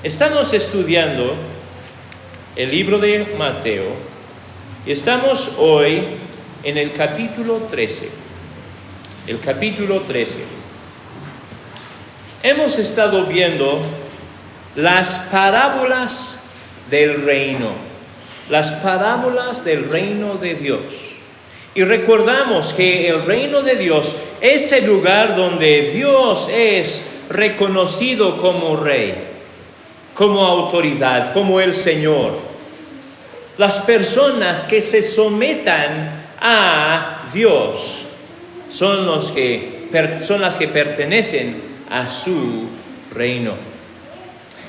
Estamos estudiando el libro de Mateo y estamos hoy en el capítulo 13. El capítulo 13. Hemos estado viendo las parábolas del reino, las parábolas del reino de Dios. Y recordamos que el reino de Dios es el lugar donde Dios es reconocido como rey, como autoridad, como el Señor. Las personas que se sometan a Dios son las que pertenecen a su reino.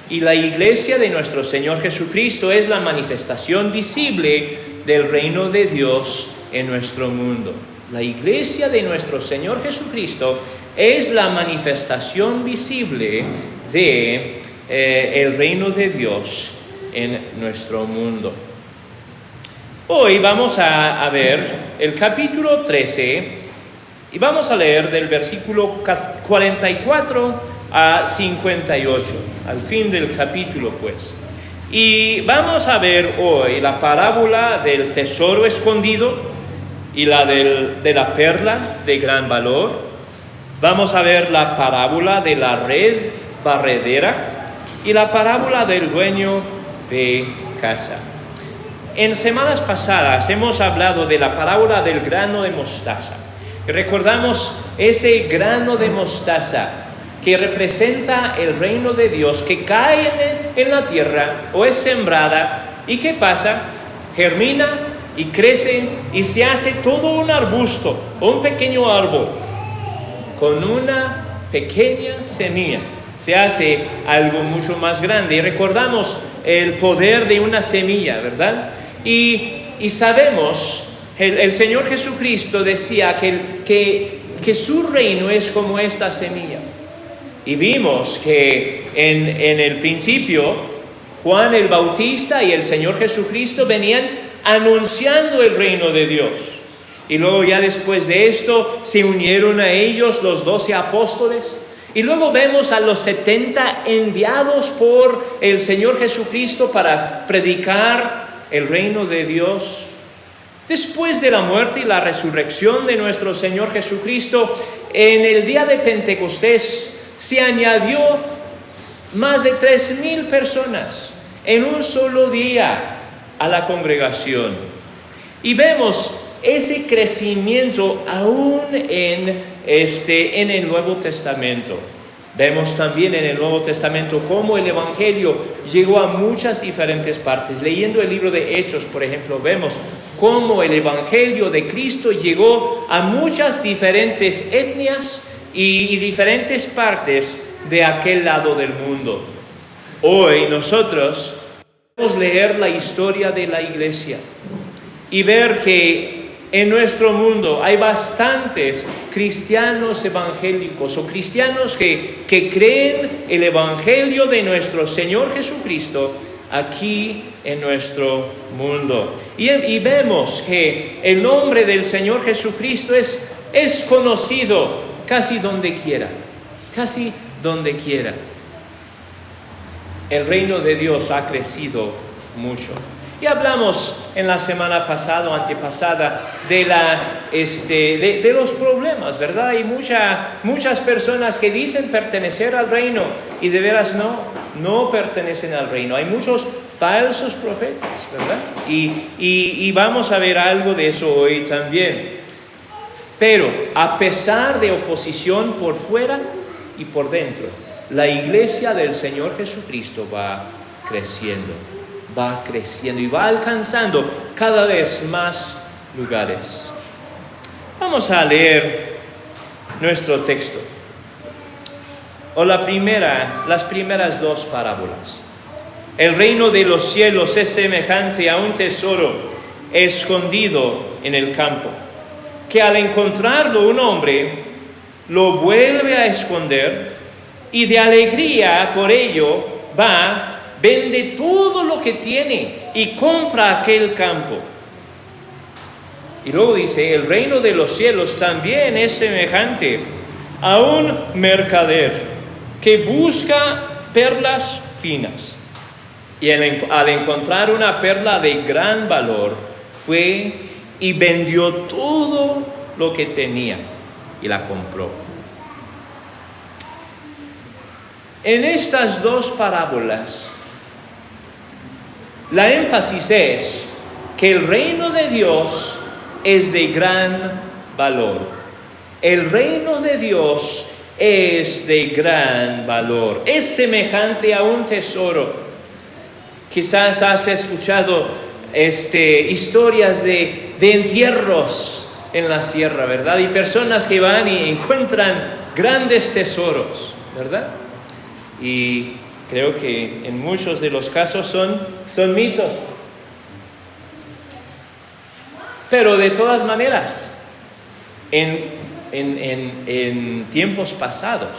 Y la iglesia de nuestro Señor Jesucristo es la manifestación visible del reino de Dios en nuestro mundo. La iglesia de nuestro Señor Jesucristo es la manifestación visible de el reino de Dios en nuestro mundo. Hoy vamos a ver el capítulo 13 y vamos a leer del versículo 44 a 58, al fin del capítulo pues. Y vamos a ver hoy la parábola del tesoro escondido y la de la perla de gran valor. Vamos a ver la parábola de la red barredera y la parábola del dueño de casa. En semanas pasadas hemos hablado de la parábola del grano de mostaza. Recordamos ese grano de mostaza que representa el reino de Dios, que cae en la tierra o es sembrada. ¿Y qué pasa? Germina y crece y se hace todo un arbusto, un pequeño árbol, con una pequeña semilla. Se hace algo mucho más grande. Y recordamos el poder de una semilla, ¿verdad? Y sabemos, el Señor Jesucristo decía que su reino es como esta semilla. Y vimos que en el principio Juan el Bautista y el Señor Jesucristo venían anunciando el reino de Dios. Y luego ya después de esto se unieron a ellos los 12 apóstoles. Y luego vemos a los 70 enviados por el Señor Jesucristo para predicar el reino de Dios. Después de la muerte y la resurrección de nuestro Señor Jesucristo, en el día de Pentecostés se añadió más de 3,000 personas en un solo día a la congregación. Y vemos ese crecimiento aún en el Nuevo Testamento. Vemos también en el Nuevo Testamento cómo el Evangelio llegó a muchas diferentes partes. Leyendo el libro de Hechos, por ejemplo, vemos cómo el Evangelio de Cristo llegó a muchas diferentes etnias y diferentes partes de aquel lado del mundo. Hoy nosotros podemos leer la historia de la iglesia y ver que en nuestro mundo hay bastantes cristianos evangélicos o cristianos que creen el evangelio de nuestro Señor Jesucristo aquí en nuestro mundo. Y vemos que el nombre del Señor Jesucristo es conocido casi donde quiera, casi donde quiera. El reino de Dios ha crecido mucho. Y hablamos en la semana pasada o antepasada de los problemas, ¿verdad? Hay muchas personas que dicen pertenecer al reino y de veras no pertenecen al reino. Hay muchos falsos profetas, ¿verdad? Y vamos a ver algo de eso hoy también. Pero a pesar de oposición por fuera y por dentro, la iglesia del Señor Jesucristo va creciendo y va alcanzando cada vez más lugares. Vamos a leer nuestro texto. Las primeras dos parábolas. El reino de los cielos es semejante a un tesoro escondido en el campo, que al encontrarlo un hombre lo vuelve a esconder y de alegría por ello vende todo lo que tiene y compra aquel campo. Y luego dice, el reino de los cielos también es semejante a un mercader que busca perlas espinas. Y al encontrar una perla de gran valor, fue y vendió todo lo que tenía y la compró. En estas dos parábolas, la énfasis es que el reino de Dios es de gran valor. El reino de Dios es de gran valor. Es semejante a un tesoro. Quizás has escuchado historias de entierros en la sierra, ¿verdad? Y personas que van y encuentran grandes tesoros, ¿verdad? Y creo que en muchos de los casos son mitos. Pero de todas maneras, en tiempos pasados,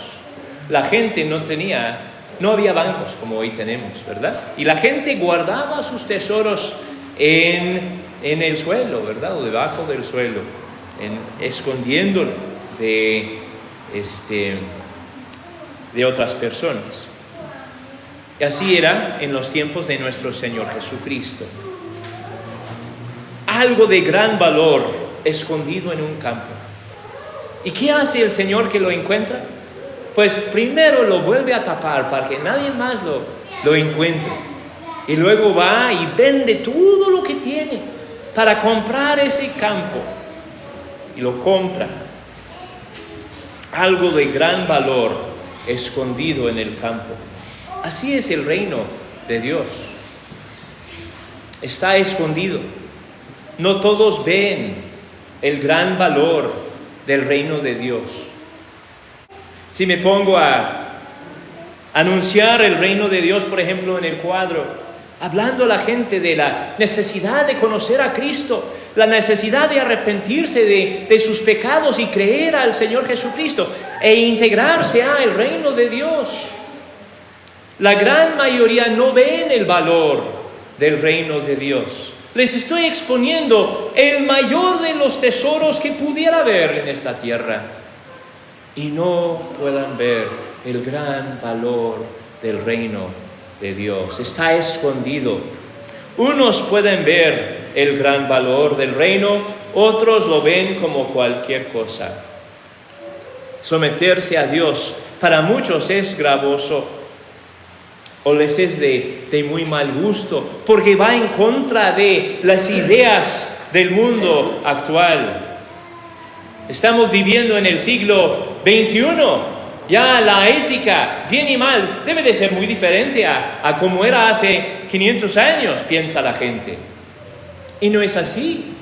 la gente no había bancos como hoy tenemos, ¿verdad? Y la gente guardaba sus tesoros en el suelo, ¿verdad? O debajo del suelo, escondiéndolo de otras personas. Y así era en los tiempos de nuestro Señor Jesucristo. Algo de gran valor escondido en un campo. ¿Y qué hace el Señor que lo encuentra? Pues primero lo vuelve a tapar para que nadie más lo encuentre. Y luego va y vende todo lo que tiene para comprar ese campo. Y lo compra. Algo de gran valor escondido en el campo. Así es el reino de Dios. Está escondido. No todos ven el gran valor del reino de Dios. Si me pongo a anunciar el reino de Dios, por ejemplo, en el cuadro, hablando a la gente de la necesidad de conocer a Cristo, la necesidad de arrepentirse de sus pecados y creer al Señor Jesucristo e integrarse al reino de Dios, la gran mayoría no ven el valor del reino de Dios. Les estoy exponiendo el mayor de los tesoros que pudiera haber en esta tierra y no puedan ver el gran valor del reino de Dios. Está escondido. Unos pueden ver el gran valor del reino, otros lo ven como cualquier cosa. Someterse a Dios para muchos es gravoso o les es de muy mal gusto, porque va en contra de las ideas del mundo actual. Estamos viviendo en el siglo XXI. Ya la ética, bien y mal, debe de ser muy diferente a como era hace 500 años, piensa la gente. Y no es así.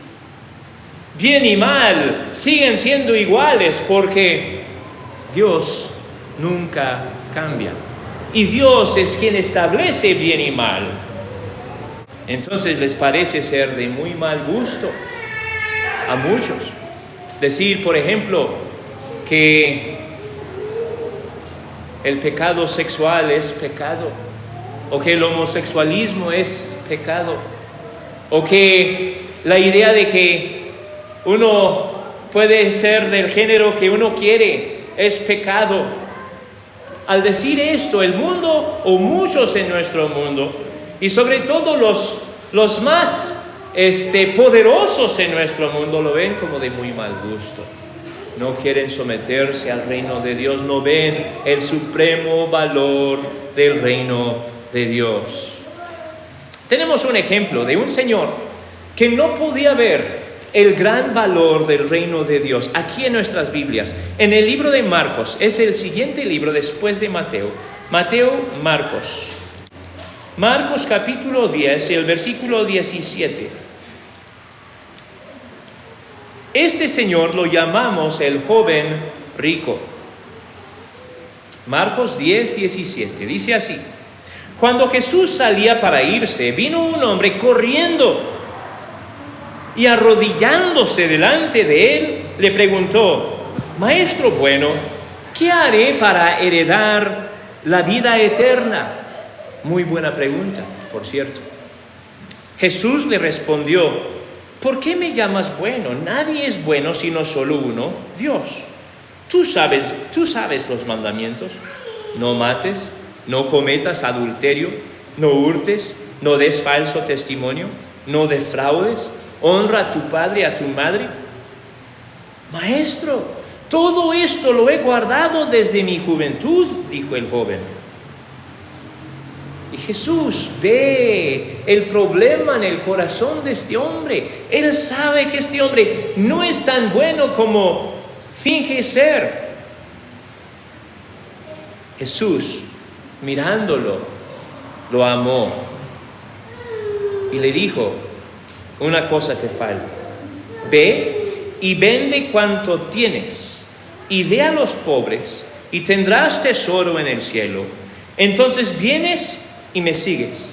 Bien y mal siguen siendo iguales porque Dios nunca cambia. Y Dios es quien establece bien y mal. Entonces les parece ser de muy mal gusto a muchos decir, por ejemplo, que el pecado sexual es pecado, o que el homosexualismo es pecado, o que la idea de que uno puede ser del género que uno quiere es pecado. Al decir esto, el mundo, o muchos en nuestro mundo, y sobre todo los más poderosos en nuestro mundo, lo ven como de muy mal gusto. No quieren someterse al reino de Dios, no ven el supremo valor del reino de Dios. Tenemos un ejemplo de un señor que no podía ver el gran valor del reino de Dios aquí en nuestras Biblias. En el libro de Marcos, es el siguiente libro después de Mateo. Marcos. Marcos capítulo 10, el versículo 17. Este señor lo llamamos el joven rico. Marcos 10, 17. Dice así: cuando Jesús salía para irse, vino un hombre corriendo y arrodillándose delante de él, le preguntó: Maestro bueno, ¿qué haré para heredar la vida eterna? Muy buena pregunta, por cierto. Jesús le respondió: ¿por qué me llamas bueno? Nadie es bueno sino solo uno, Dios. Tú sabes los mandamientos: no mates, no cometas adulterio, no hurtes, no des falso testimonio, no defraudes, honra a tu padre y a tu madre. Maestro, todo esto lo he guardado desde mi juventud, dijo el joven. Y Jesús ve el problema en el corazón de este hombre. Él sabe que este hombre no es tan bueno como finge ser. Jesús, mirándolo, lo amó y le dijo: una cosa te falta. Ve y vende cuanto tienes y dé a los pobres y tendrás tesoro en el cielo. Entonces vienes y me sigues.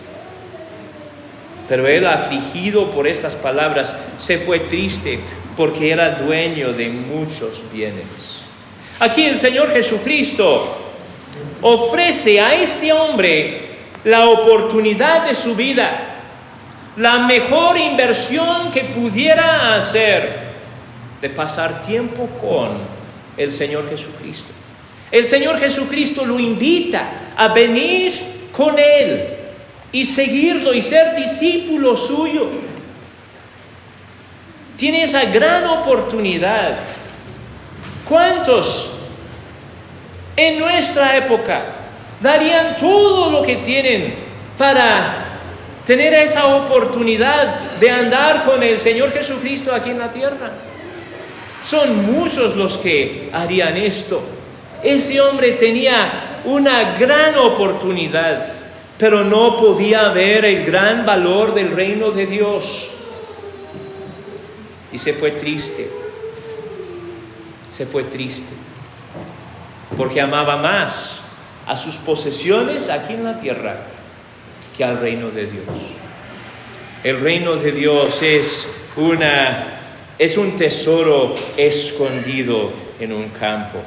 Pero él, afligido por estas palabras, se fue triste porque era dueño de muchos bienes. Aquí el Señor Jesucristo ofrece a este hombre la oportunidad de su vida, la mejor inversión que pudiera hacer, de pasar tiempo con el Señor Jesucristo. El Señor Jesucristo lo invita a venir con Él y seguirlo y ser discípulo suyo. Tiene esa gran oportunidad. ¿Cuántos en nuestra época darían todo lo que tienen para tener esa oportunidad de andar con el Señor Jesucristo aquí en la tierra? Son muchos los que harían esto. Ese hombre tenía una gran oportunidad, pero no podía ver el gran valor del reino de Dios. Y se fue triste. Se fue triste. Porque amaba más a sus posesiones aquí en la tierra que al reino de Dios. El reino de Dios es un tesoro escondido en un campo.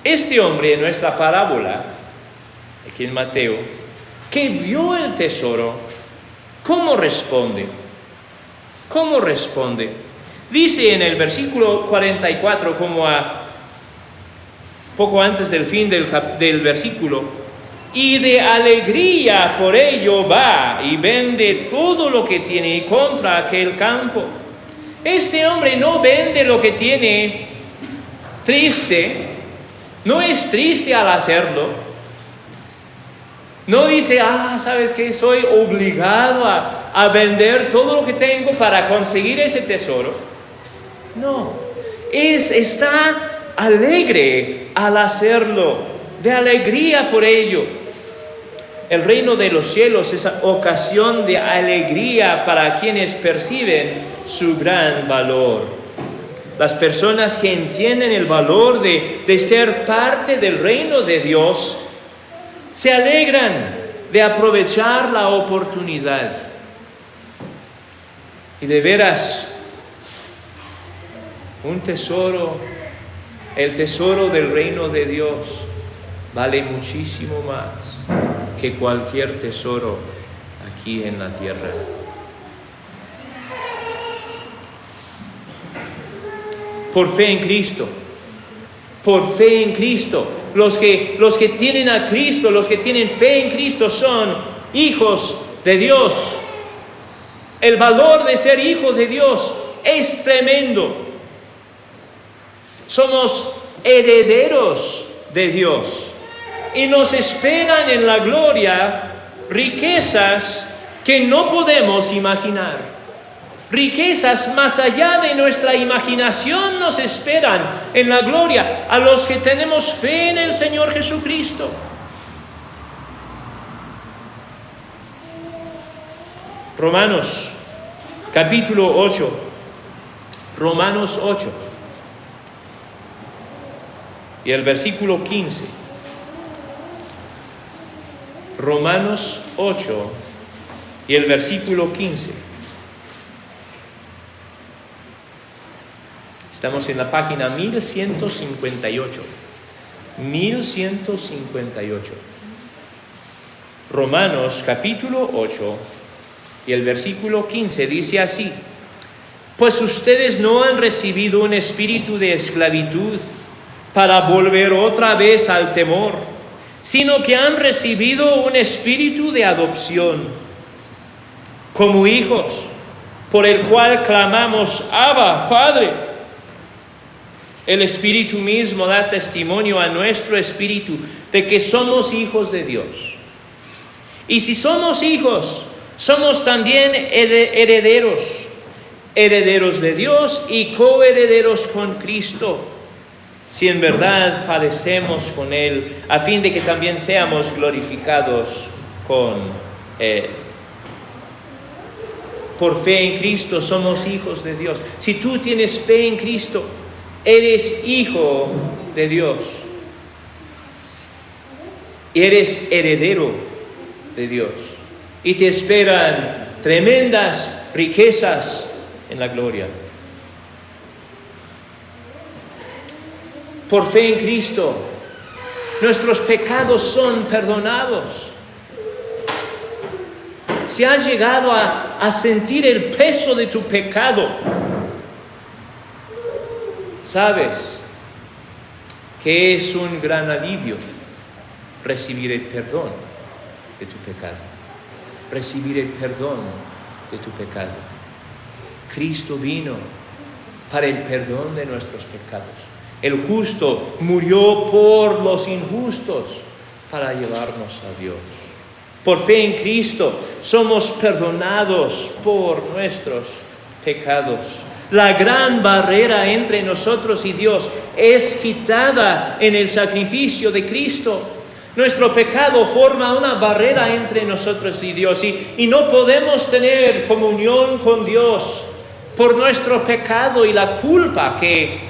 Este hombre en nuestra parábola, aquí en Mateo, que vio el tesoro, ¿cómo responde? ¿Cómo responde? Dice en el versículo 44, como poco antes del fin del versículo: y de alegría por ello va y vende todo lo que tiene y compra aquel campo. Este hombre no vende lo que tiene triste. No es triste al hacerlo. No dice: ¿sabes qué? Soy obligado a vender todo lo que tengo para conseguir ese tesoro. No, está alegre al hacerlo, de alegría por ello. El reino de los cielos es ocasión de alegría para quienes perciben su gran valor. Las personas que entienden el valor de ser parte del reino de Dios se alegran de aprovechar la oportunidad. Y de veras, un tesoro, el tesoro del reino de Dios, vale muchísimo más que cualquier tesoro aquí en la tierra. Por fe en Cristo, por fe en Cristo. Los que tienen a Cristo, los que tienen fe en Cristo son hijos de Dios. El valor de ser hijos de Dios es tremendo. Somos herederos de Dios y nos esperan en la gloria riquezas que no podemos imaginar. Riquezas más allá de nuestra imaginación nos esperan en la gloria a los que tenemos fe en el Señor Jesucristo. Romanos capítulo 8. Romanos 8. Y el versículo 15. Romanos 8 y el versículo 15. Estamos en la página 1158. 1158. Romanos capítulo 8 y el versículo 15 dice así: pues ustedes no han recibido un espíritu de esclavitud para volver otra vez al temor, sino que han recibido un espíritu de adopción como hijos, por el cual clamamos: Abba, Padre. El Espíritu mismo da testimonio a nuestro espíritu de que somos hijos de Dios. Y si somos hijos, somos también herederos, herederos de Dios y coherederos con Cristo, si en verdad padecemos con Él, a fin de que también seamos glorificados con Él. Por fe en Cristo somos hijos de Dios. Si tú tienes fe en Cristo, eres hijo de Dios. Eres heredero de Dios. Y te esperan tremendas riquezas en la gloria. Por fe en Cristo, nuestros pecados son perdonados. Si has llegado a sentir el peso de tu pecado, sabes que es un gran alivio recibir el perdón de tu pecado. Recibir el perdón de tu pecado. Cristo vino para el perdón de nuestros pecados. El justo murió por los injustos para llevarnos a Dios. Por fe en Cristo somos perdonados por nuestros pecados. La gran barrera entre nosotros y Dios es quitada en el sacrificio de Cristo. Nuestro pecado forma una barrera entre nosotros y Dios y no podemos tener comunión con Dios por nuestro pecado y la culpa que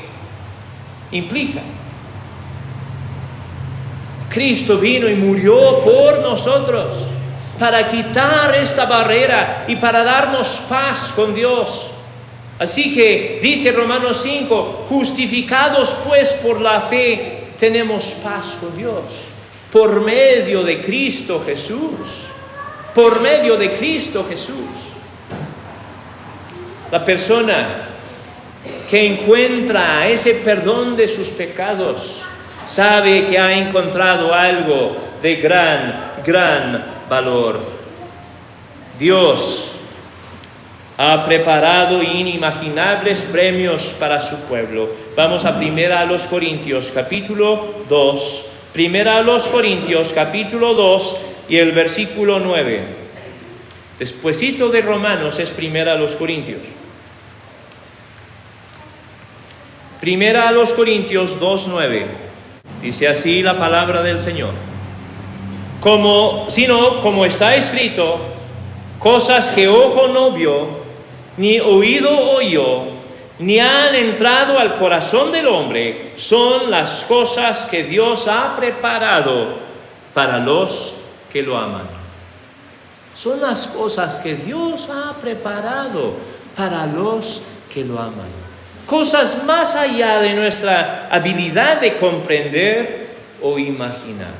implica. Cristo vino y murió por nosotros para quitar esta barrera y para darnos paz con Dios. Así que dice Romanos 5, justificados pues por la fe, tenemos paz con Dios, por medio de Cristo Jesús. Por medio de Cristo Jesús. La persona que encuentra ese perdón de sus pecados sabe que ha encontrado algo de gran valor. Dios ha preparado inimaginables premios para su pueblo. Vamos a 1 Corintios capítulo 2. 1 Corintios capítulo 2 y el versículo 9. Despuésito de Romanos es 1 Corintios. 1 Corintios 2:9. Dice así la palabra del Señor. Como está escrito, cosas que ojo no vio, ni oído oyó, ni han entrado al corazón del hombre, son las cosas que Dios ha preparado para los que lo aman. Son las cosas que Dios ha preparado para los que lo aman. Cosas más allá de nuestra habilidad de comprender o imaginar.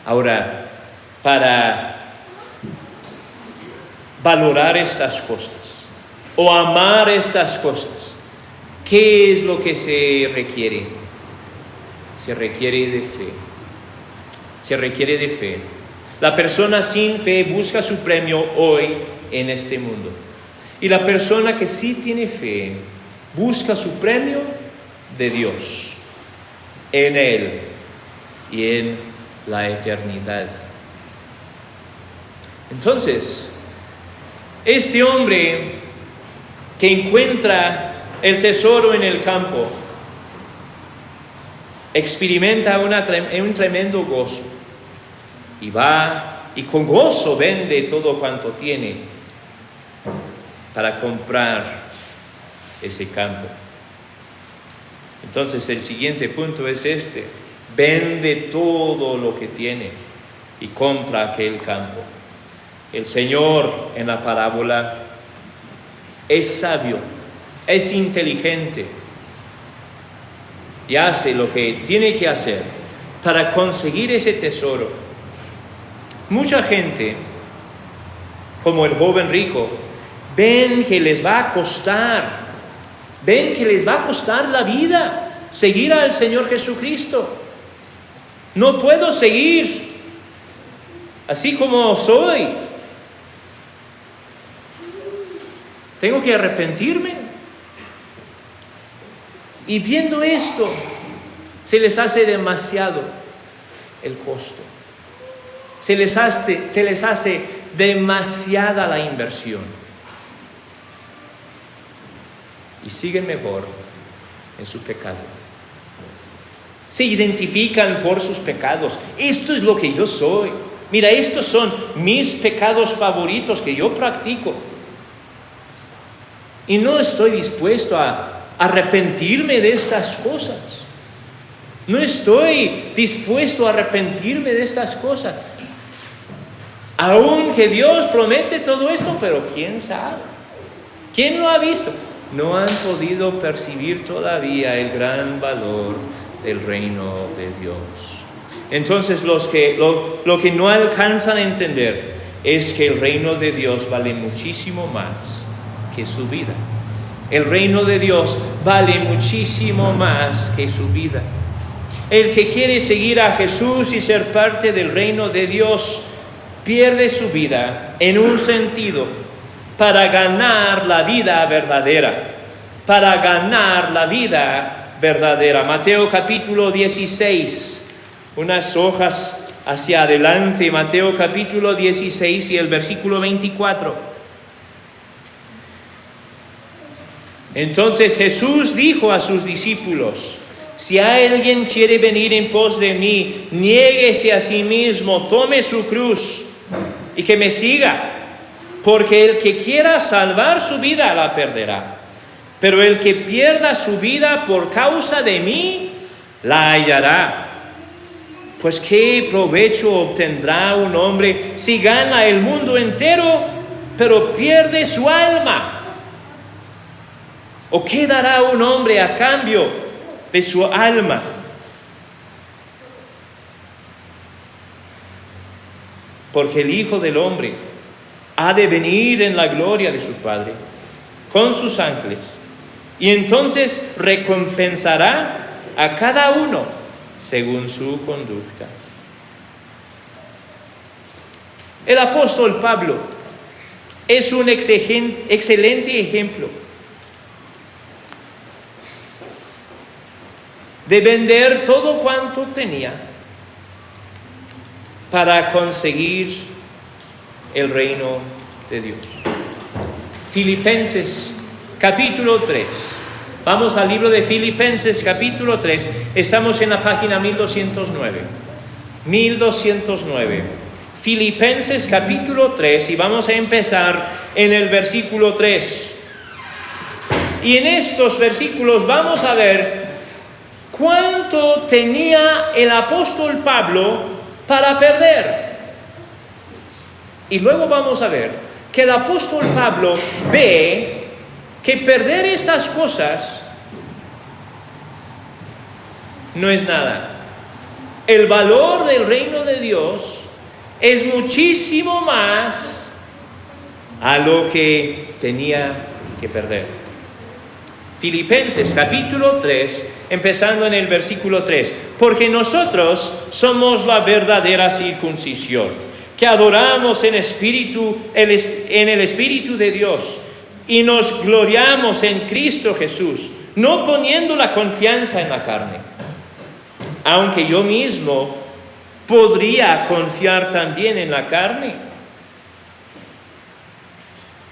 Ahora, para valorar estas cosas o amar estas cosas, ¿qué es lo que se requiere? Se requiere de fe. Se requiere de fe. La persona sin fe busca su premio hoy en este mundo. Y la persona que sí tiene fe busca su premio de Dios, en Él y en la eternidad. Entonces, este hombre que encuentra el tesoro en el campo experimenta un tremendo gozo y va y con gozo vende todo cuanto tiene para comprar ese campo. Entonces el siguiente punto es este: vende todo lo que tiene y compra aquel campo. El Señor en la parábola es sabio, es inteligente y hace lo que tiene que hacer para conseguir ese tesoro. Mucha gente, como el joven rico, ven que les va a costar la vida seguir al Señor Jesucristo. No puedo seguir así como soy. Tengo que arrepentirme. Y viendo esto, se les hace demasiado el costo. Se les hace demasiada la inversión. Y siguen mejor en su pecado. Se identifican por sus pecados. Esto es lo que yo soy. Mira, estos son mis pecados favoritos que yo practico. Y no estoy dispuesto a arrepentirme de estas cosas. No estoy dispuesto a arrepentirme de estas cosas. Aunque Dios promete todo esto, pero ¿quién sabe? ¿Quién lo ha visto? No han podido percibir todavía el gran valor del reino de Dios. Entonces lo que no alcanzan a entender es que el reino de Dios vale muchísimo más que su vida. El reino de Dios vale muchísimo más que su vida. El que quiere seguir a Jesús y ser parte del reino de Dios pierde su vida en un sentido para ganar la vida verdadera. Para ganar la vida verdadera. Mateo capítulo 16, unas hojas hacia adelante. Mateo capítulo 16 y el versículo 24. Entonces Jesús dijo a sus discípulos: si alguien quiere venir en pos de mí, niéguese a sí mismo, tome su cruz y que me siga. Porque el que quiera salvar su vida la perderá. Pero el que pierda su vida por causa de mí, la hallará. Pues ¿qué provecho obtendrá un hombre si gana el mundo entero, pero pierde su alma? ¿O qué dará un hombre a cambio de su alma? Porque el Hijo del Hombre ha de venir en la gloria de su Padre con sus ángeles, y entonces recompensará a cada uno según su conducta. El apóstol Pablo es un excelente ejemplo de vender todo cuanto tenía para conseguir el reino de Dios. Filipenses capítulo 3. Vamos al libro de Filipenses capítulo 3. Estamos en la página 1209. 1209. Filipenses capítulo 3 y vamos a empezar en el versículo 3. Y en estos versículos vamos a ver cuánto tenía el apóstol Pablo para perder. Y luego vamos a ver que el apóstol Pablo ve que perder estas cosas no es nada. El valor del reino de Dios es muchísimo más a lo que tenía que perder. Filipenses capítulo 3, empezando en el versículo 3. Porque nosotros somos la verdadera circuncisión, que adoramos en el Espíritu de Dios, y nos gloriamos en Cristo Jesús, no poniendo la confianza en la carne. Aunque yo mismo podría confiar también en la carne.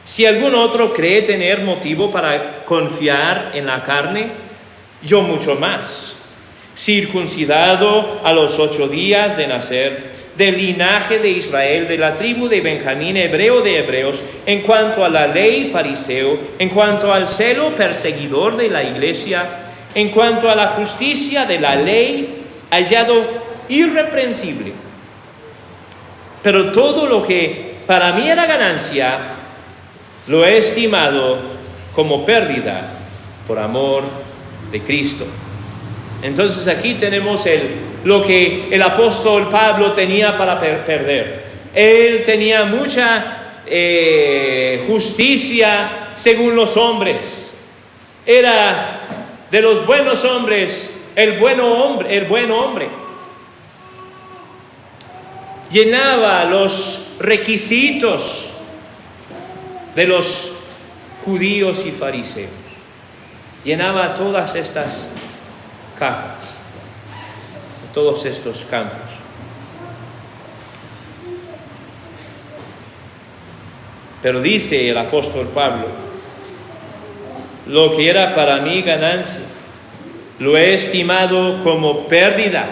Si algún otro cree tener motivo para confiar en la carne, yo mucho más. Circuncidado a los 8 días de nacer, del linaje de Israel, de la tribu de Benjamín, hebreo de hebreos, en cuanto a la ley, fariseo, en cuanto al celo, perseguidor de la iglesia, en cuanto a la justicia de la ley, hallado irreprensible. Pero todo lo que para mí era ganancia, lo he estimado como pérdida por amor de Cristo. Entonces aquí tenemos lo que el apóstol Pablo tenía para perder. Él tenía mucha justicia según los hombres. Era de los buenos hombres, el buen hombre. Llenaba los requisitos de los judíos y fariseos. Llenaba todas estas cajas, todos estos campos. Pero dice el apóstol Pablo, lo que era para mí ganancia, lo he estimado como pérdida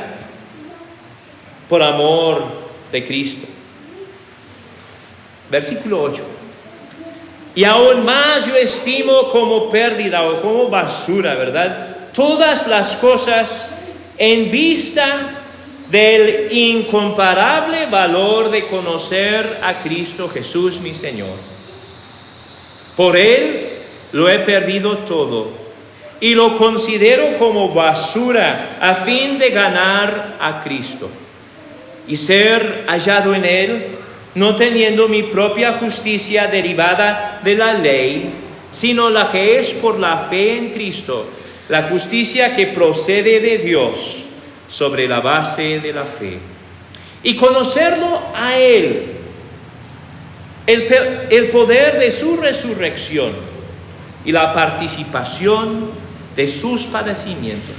por amor de Cristo. Versículo 8. Y aún más yo estimo como pérdida o como basura, ¿verdad? Todas las cosas en vista del incomparable valor de conocer a Cristo Jesús mi Señor. Por Él lo he perdido todo y lo considero como basura a fin de ganar a Cristo y ser hallado en Él, no teniendo mi propia justicia derivada de la ley, sino la que es por la fe en Cristo, la justicia que procede de Dios sobre la base de la fe. Y conocerlo a Él, el poder de su resurrección y la participación de sus padecimientos,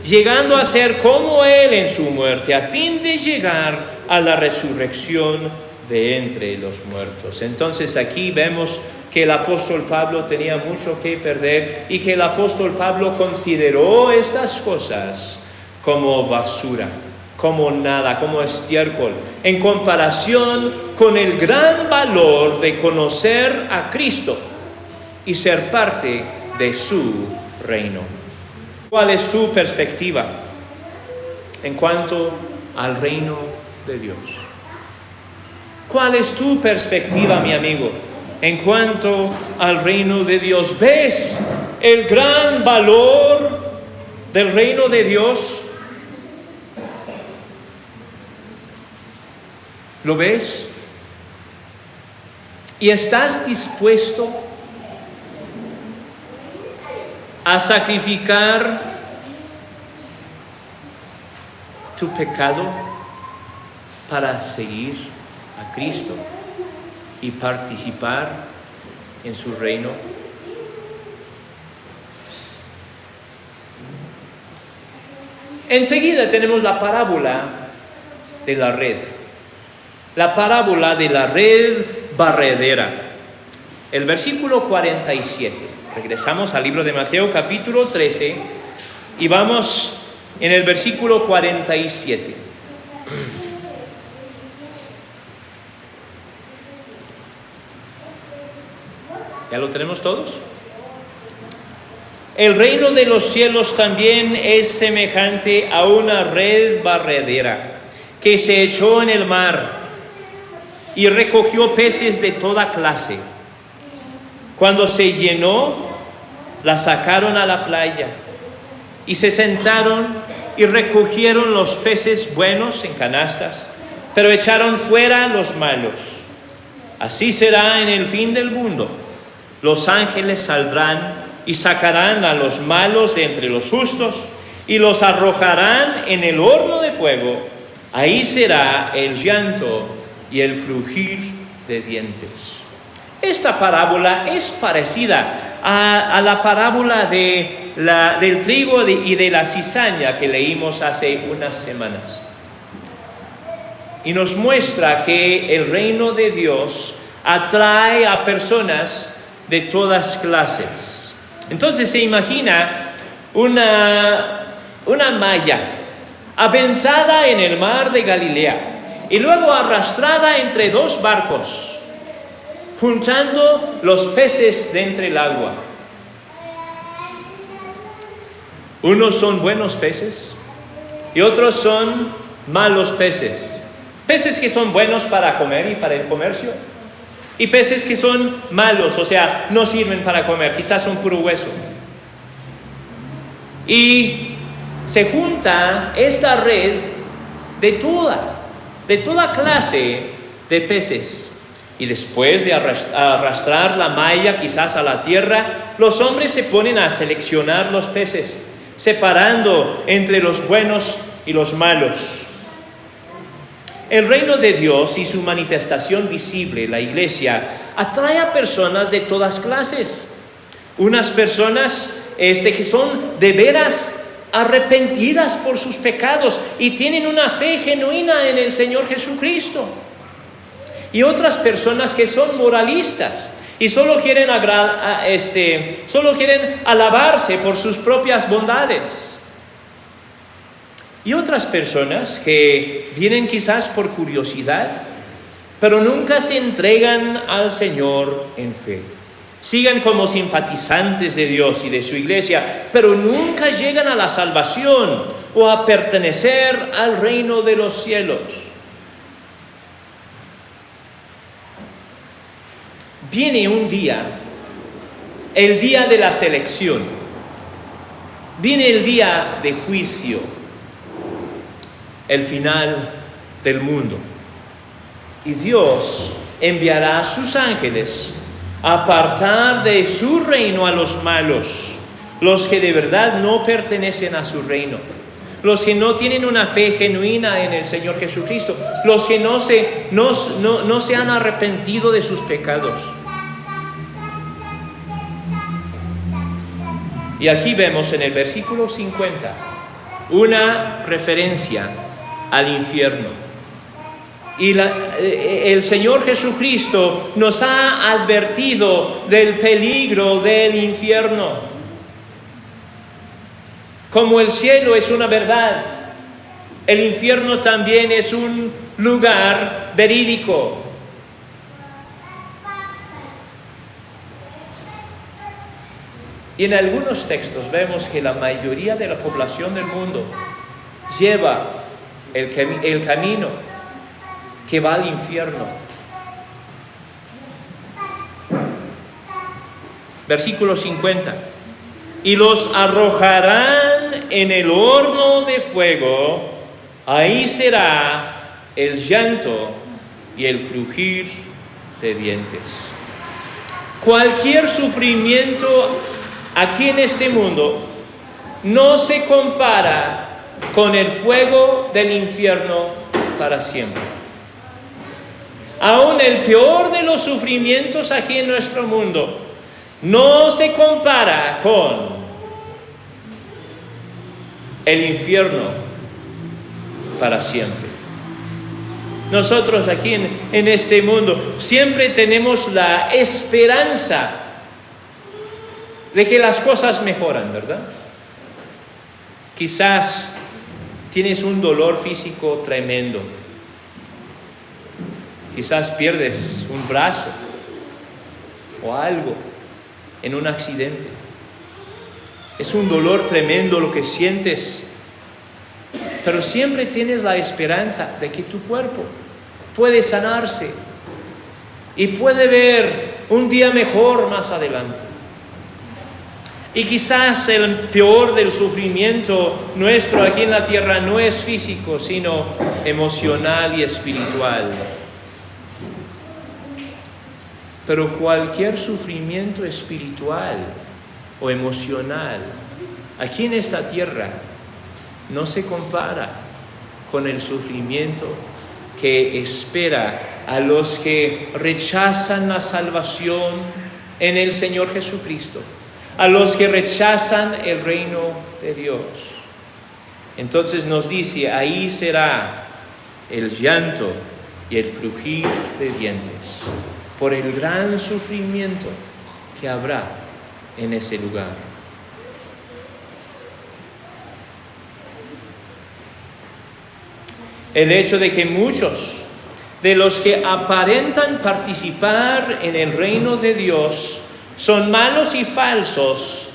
llegando a ser como Él en su muerte, a fin de llegar a la resurrección de entre los muertos. Entonces aquí vemos que el apóstol Pablo tenía mucho que perder y que el apóstol Pablo consideró estas cosas como basura, como nada, como estiércol, en comparación con el gran valor de conocer a Cristo y ser parte de su reino. ¿Cuál es tu perspectiva en cuanto al reino de Dios? ¿Cuál es tu perspectiva, mi amigo, en cuanto al reino de Dios? ¿Ves el gran valor del reino de Dios? ¿Lo ves? ¿Y estás dispuesto a sacrificar tu pecado para seguir a Cristo y participar en su reino? Enseguida tenemos la parábola de la red. La parábola de la red barredera. El versículo 47. Regresamos al libro de Mateo capítulo 13 y vamos en el versículo 47. ¿Ya lo tenemos todos? El reino de los cielos también es semejante a una red barredera que se echó en el mar y recogió peces de toda clase. Cuando se llenó, la sacaron a la playa y se sentaron y recogieron los peces buenos en canastas, pero echaron fuera los malos. Así será en el fin del mundo. Los ángeles saldrán y sacarán a los malos de entre los justos y los arrojarán en el horno de fuego. Ahí será el llanto y el crujir de dientes. Esta parábola es parecida a la parábola del trigo y de la cizaña que leímos hace unas semanas. Y nos muestra que el reino de Dios atrae a personas de todas clases. Entonces se imagina una malla aventada en el mar de Galilea y luego arrastrada entre dos barcos, juntando los peces de entre el agua. Unos son buenos peces y otros son malos peces. Peces que son buenos para comer y para el comercio, y peces que son malos, o sea, no sirven para comer, quizás son puro hueso. Y se junta esta red de toda clase de peces. Y después de arrastrar la malla quizás a la tierra, los hombres se ponen a seleccionar los peces, separando entre los buenos y los malos. El reino de Dios y su manifestación visible, la iglesia, atrae a personas de todas clases. Unas personas que son de veras arrepentidas por sus pecados y tienen una fe genuina en el Señor Jesucristo. Y otras personas que son moralistas y solo quieren alabarse por sus propias bondades. Y otras personas que vienen quizás por curiosidad, pero nunca se entregan al Señor en fe. Sigan como simpatizantes de Dios y de su iglesia, pero nunca llegan a la salvación o a pertenecer al reino de los cielos. Viene un día, el día de la selección. Viene el día de juicio, el final del mundo. Y Dios enviará a sus ángeles a apartar de su reino a los malos, los que de verdad no pertenecen a su reino, los que no tienen una fe genuina en el Señor Jesucristo, los que no se han arrepentido de sus pecados. Y aquí vemos en el versículo 50 una referencia al infierno. Y el Señor Jesucristo nos ha advertido del peligro del infierno. Como el cielo es una verdad, el infierno también es un lugar verídico. Y en algunos textos vemos que la mayoría de la población del mundo lleva el camino que va al infierno. Versículo 50. Y los arrojarán en el horno de fuego, ahí será el llanto y el crujir de dientes. Cualquier sufrimiento aquí en este mundo no se compara con el fuego del infierno para siempre. Aún el peor de los sufrimientos aquí en nuestro mundo no se compara con el infierno para siempre. Nosotros aquí en este mundo siempre tenemos la esperanza de que las cosas mejoran, ¿verdad? Quizás tienes un dolor físico tremendo. Quizás pierdes un brazo o algo en un accidente. Es un dolor tremendo lo que sientes, pero siempre tienes la esperanza de que tu cuerpo puede sanarse y puede ver un día mejor más adelante. Y quizás el peor del sufrimiento nuestro aquí en la tierra no es físico, sino emocional y espiritual. Pero cualquier sufrimiento espiritual o emocional aquí en esta tierra no se compara con el sufrimiento que espera a los que rechazan la salvación en el Señor Jesucristo, a los que rechazan el reino de Dios. Entonces nos dice, ahí será el llanto y el crujir de dientes, por el gran sufrimiento que habrá en ese lugar. El hecho de que muchos de los que aparentan participar en el reino de Dios son malos y falsos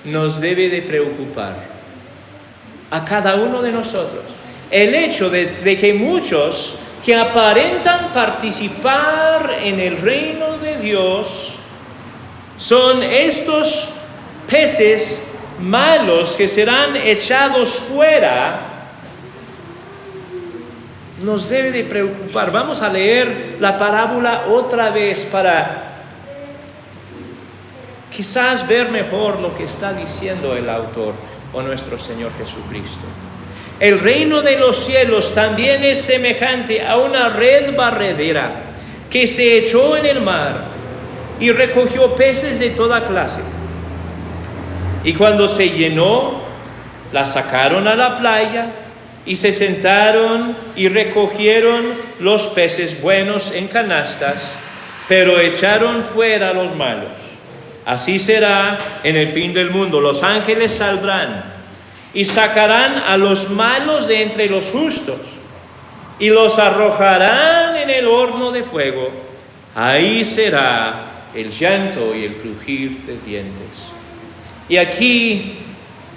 nos debe de preocupar a cada uno de nosotros. El hecho de que muchos que aparentan participar en el reino de Dios son estos peces malos que serán echados fuera, nos debe de preocupar. Vamos a leer la parábola otra vez para quizás ver mejor lo que está diciendo el autor o nuestro Señor Jesucristo. El reino de los cielos también es semejante a una red barredera que se echó en el mar y recogió peces de toda clase. Y cuando se llenó, la sacaron a la playa y se sentaron y recogieron los peces buenos en canastas, pero echaron fuera los malos. Así será en el fin del mundo. Los ángeles saldrán y sacarán a los malos de entre los justos y los arrojarán en el horno de fuego. Ahí será el llanto y el crujir de dientes. Y aquí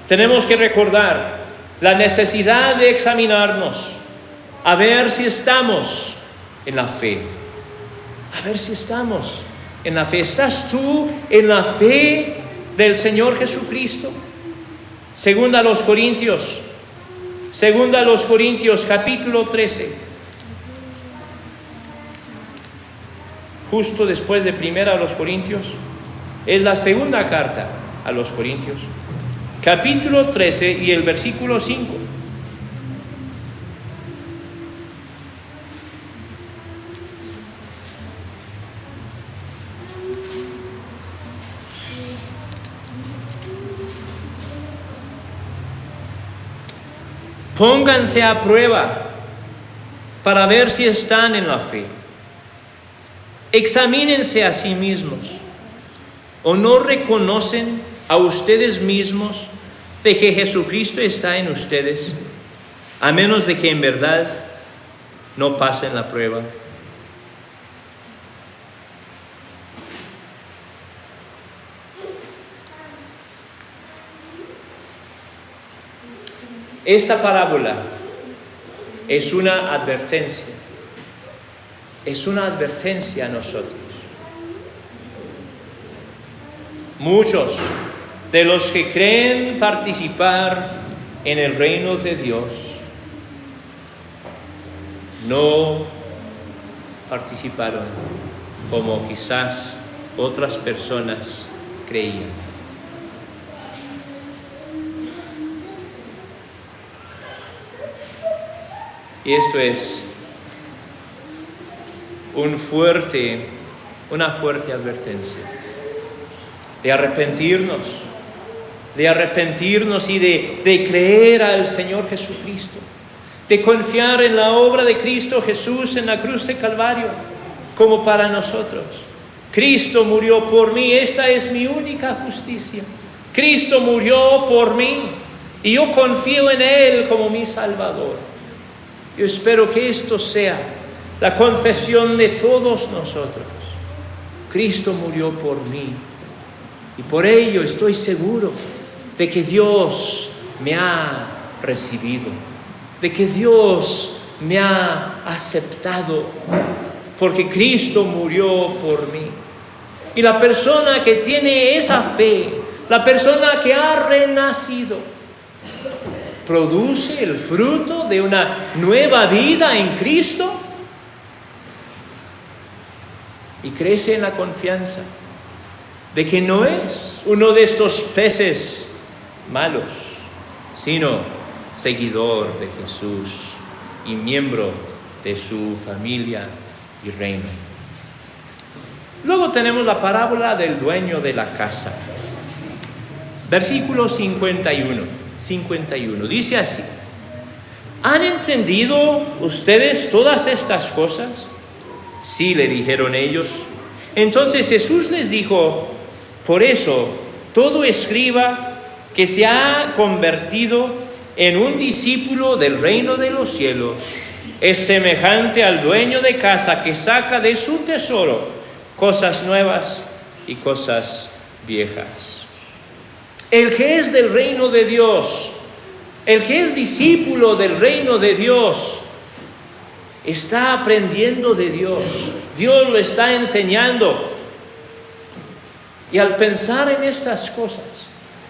tenemos que recordar la necesidad de examinarnos, a ver si estamos en la fe. A ver si estamos en la fe. ¿Estás tú en la fe del Señor Jesucristo? Segunda a los Corintios capítulo 13. Justo después de primera a los Corintios, es la segunda carta a los Corintios. Capítulo 13 y el versículo 5. Pónganse a prueba para ver si están en la fe. Examínense a sí mismos. ¿O no reconocen a ustedes mismos de que Jesucristo está en ustedes, a menos de que en verdad no pasen la prueba? Esta parábola es una advertencia. Es una advertencia a nosotros. Muchos de los que creen participar en el reino de Dios no participaron como quizás otras personas creían. Y esto es una fuerte advertencia de arrepentirnos y de creer al Señor Jesucristo, de confiar en la obra de Cristo Jesús en la cruz de Calvario como para nosotros. Cristo murió por mí, esta es mi única justicia. Cristo murió por mí y yo confío en Él como mi Salvador. Yo espero que esto sea la confesión de todos nosotros. Cristo murió por mí y por ello estoy seguro de que Dios me ha recibido, de que Dios me ha aceptado, porque Cristo murió por mí. Y la persona que tiene esa fe, la persona que ha renacido, produce el fruto de una nueva vida en Cristo y crece en la confianza de que no es uno de estos peces malos, sino seguidor de Jesús y miembro de su familia y reino. Luego tenemos la parábola del dueño de la casa. Versículo 51. Dice así: ¿han entendido ustedes todas estas cosas? Sí, le dijeron ellos. Entonces Jesús les dijo: por eso todo escriba que se ha convertido en un discípulo del reino de los cielos es semejante al dueño de casa que saca de su tesoro cosas nuevas y cosas viejas. El que es del reino de Dios, el que es discípulo del reino de Dios, está aprendiendo de Dios. Dios lo está enseñando. Y al pensar en estas cosas,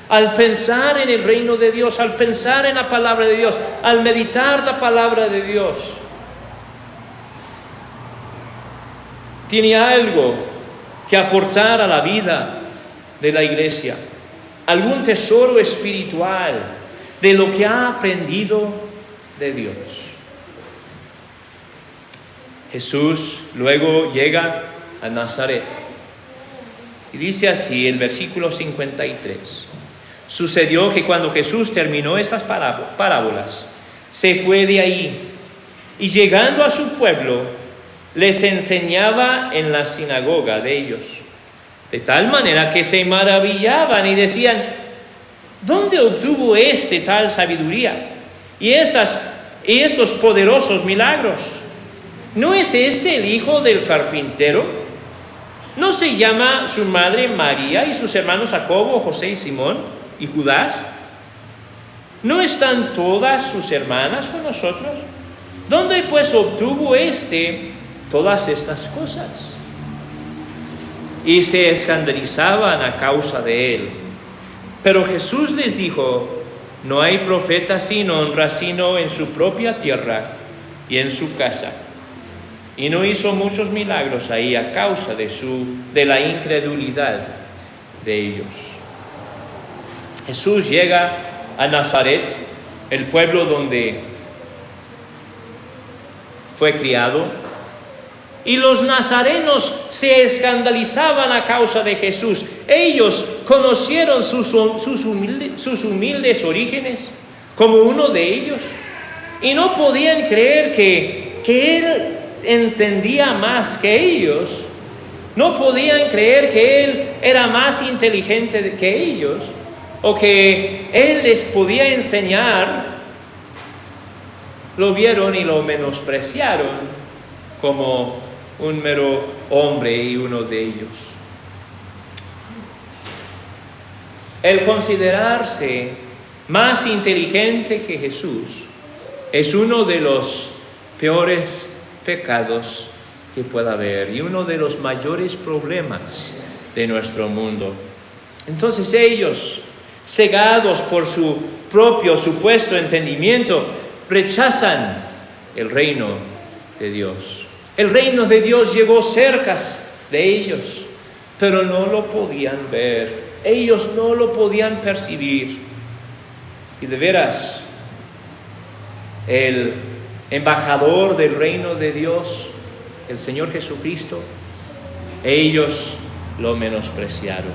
al pensar en el reino de Dios, al pensar en la palabra de Dios, al meditar la palabra de Dios, tiene algo que aportar a la vida de la iglesia, algún tesoro espiritual de lo que ha aprendido de Dios. Jesús luego llega a Nazaret y dice así el versículo 53. Sucedió que cuando Jesús terminó estas parábolas, se fue de ahí y llegando a su pueblo, les enseñaba en la sinagoga de ellos, de tal manera que se maravillaban y decían: ¿dónde obtuvo tal sabiduría y estos poderosos milagros? ¿No es este el hijo del carpintero? ¿No se llama su madre María y sus hermanos Jacobo, José y Simón y Judas? ¿No están todas sus hermanas con nosotros? ¿Dónde pues obtuvo todas estas cosas? Y se escandalizaban a causa de él. Pero Jesús les dijo: no hay profeta sin honra sino en su propia tierra y en su casa. Y no hizo muchos milagros ahí a causa de la incredulidad de ellos. Jesús llega a Nazaret, el pueblo donde fue criado, y los nazarenos se escandalizaban a causa de Jesús. Ellos conocieron sus humildes orígenes como uno de ellos y no podían creer que Él entendía más que ellos. No podían creer que Él era más inteligente que ellos o que Él les podía enseñar. Lo vieron y lo menospreciaron como un mero hombre y uno de ellos. El considerarse más inteligente que Jesús es uno de los peores pecados que pueda haber y uno de los mayores problemas de nuestro mundo. Entonces ellos, cegados por su propio supuesto entendimiento, rechazan el reino de Dios. El reino de Dios llegó cerca de ellos, pero no lo podían ver. Ellos no lo podían percibir. Y de veras, el embajador del reino de Dios, el Señor Jesucristo, ellos lo menospreciaron.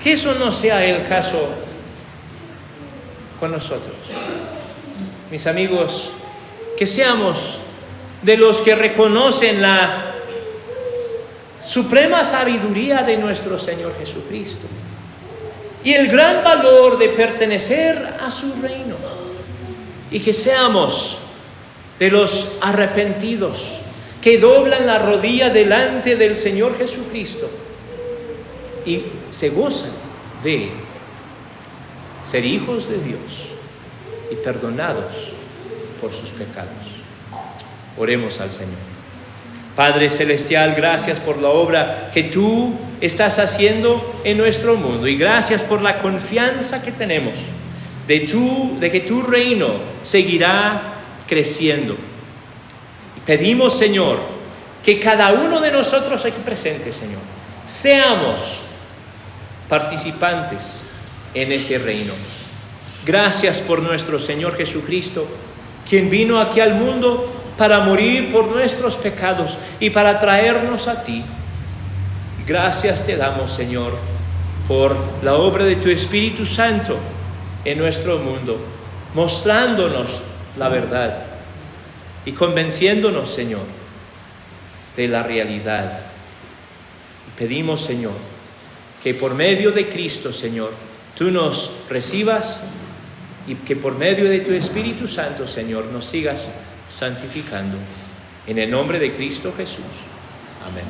Que eso no sea el caso con nosotros. Mis amigos, que seamos de los que reconocen la suprema sabiduría de nuestro Señor Jesucristo y el gran valor de pertenecer a su reino, y que seamos de los arrepentidos que doblan la rodilla delante del Señor Jesucristo y se gozan de ser hijos de Dios y perdonados por sus pecados. Oremos al Señor. Padre Celestial, gracias por la obra que tú estás haciendo en nuestro mundo y gracias por la confianza que tenemos de que tu reino seguirá creciendo. Y pedimos, Señor, que cada uno de nosotros aquí presentes, Señor, seamos participantes en ese reino. Gracias por nuestro Señor Jesucristo, quien vino aquí al mundo para morir por nuestros pecados y para traernos a ti. Gracias te damos, Señor, por la obra de tu Espíritu Santo en nuestro mundo, mostrándonos la verdad y convenciéndonos, Señor, de la realidad. Y pedimos, Señor, que por medio de Cristo, Señor, tú nos recibas y que por medio de tu Espíritu Santo, Señor, nos sigas santificando. En el nombre de Cristo Jesús. Amén.